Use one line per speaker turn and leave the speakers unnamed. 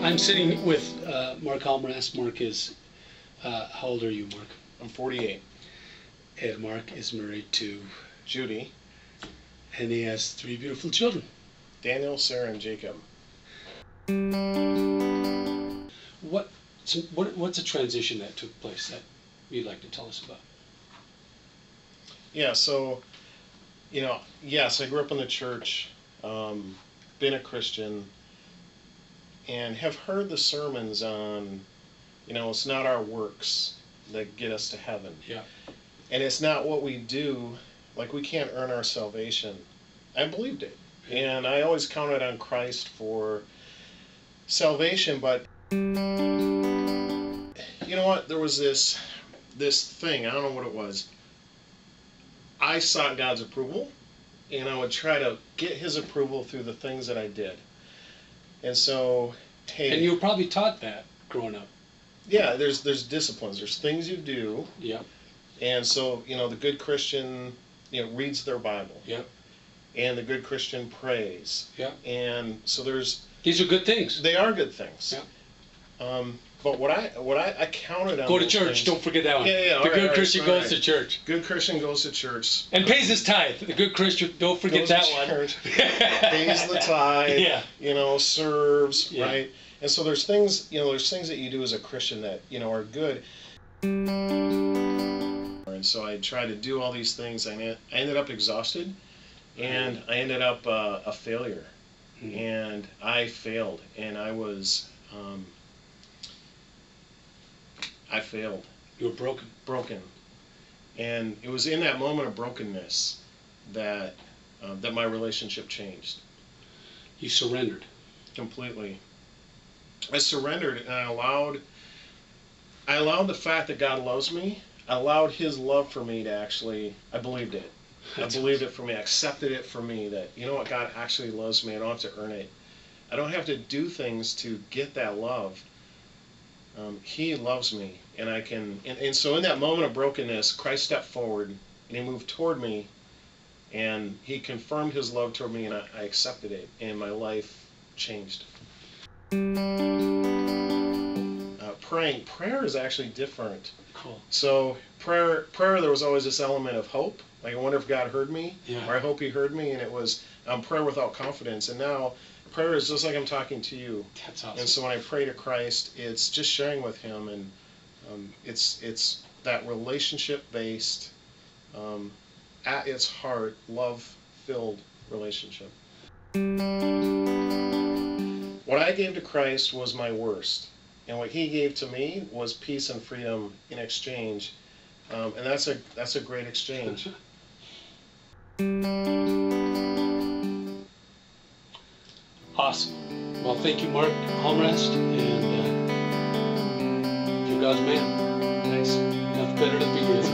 I'm sitting with Mark Halmrast. Mark is, how old are you, Mark?
I'm 48.
And Mark is married to
Judy,
and he has 3 beautiful children.
Daniel, Sarah, and Jacob.
What's a transition that took place that you'd like to tell us about?
Yeah, so, yes, I grew up in the church, been a Christian, and have heard the sermons on, it's not our works that get us to heaven.
Yeah.
And it's not what we do, like we can't earn our salvation. I believed it. And I always counted on Christ for salvation, but you know what? There was this thing, I don't know what it was. I sought God's approval, and I would try to get His approval through the things that I did. And so, hey.
And you were probably taught that growing up.
Yeah, there's disciplines. There's things you do.
Yeah.
And so, the good Christian, reads their Bible.
Yep.
And the good Christian prays.
Yeah.
And so
these are good things.
They are good things.
Yeah.
But what I counted on.
Go to church. Things, don't forget that one.
Yeah.
The good Christian goes to church.
Good Christian goes to church.
And pays his tithe. The good Christian, don't forget that one.
Pays the tithe.
Yeah.
Serves, yeah. Right? And so there's things, there's things that you do as a Christian that, are good. And so I tried to do all these things. I ended up exhausted, and I ended up a failure. Mm-hmm. And I failed, and I was, I failed.
You were broken.
Broken. And it was in that moment of brokenness that that my relationship changed.
You surrendered.
Completely. I surrendered, and I allowed the fact that God loves me. I allowed His love for me to actually, I believed it. I believed it for me. I accepted it for me that, God actually loves me. I don't have to earn it. I don't have to do things to get that love. He loves me, and I can. And so in that moment of brokenness, Christ stepped forward, and He moved toward me, and He confirmed His love toward me, and I accepted it, and my life changed. Prayer is actually different.
Cool.
So prayer, there was always this element of hope. Like, I wonder if God heard me, or I hope He heard me, and it was prayer without confidence. And now prayer is just like I'm talking to you.
That's awesome.
And so when I pray to Christ, it's just sharing with Him, and it's that relationship-based, at its heart, love-filled relationship. What I gave to Christ was my worst, and what He gave to me was peace and freedom in exchange, and that's a great exchange.
Awesome. Well, thank you, Mark Halmrast, and you're God's man.
Thanks.
Nothing better to be with.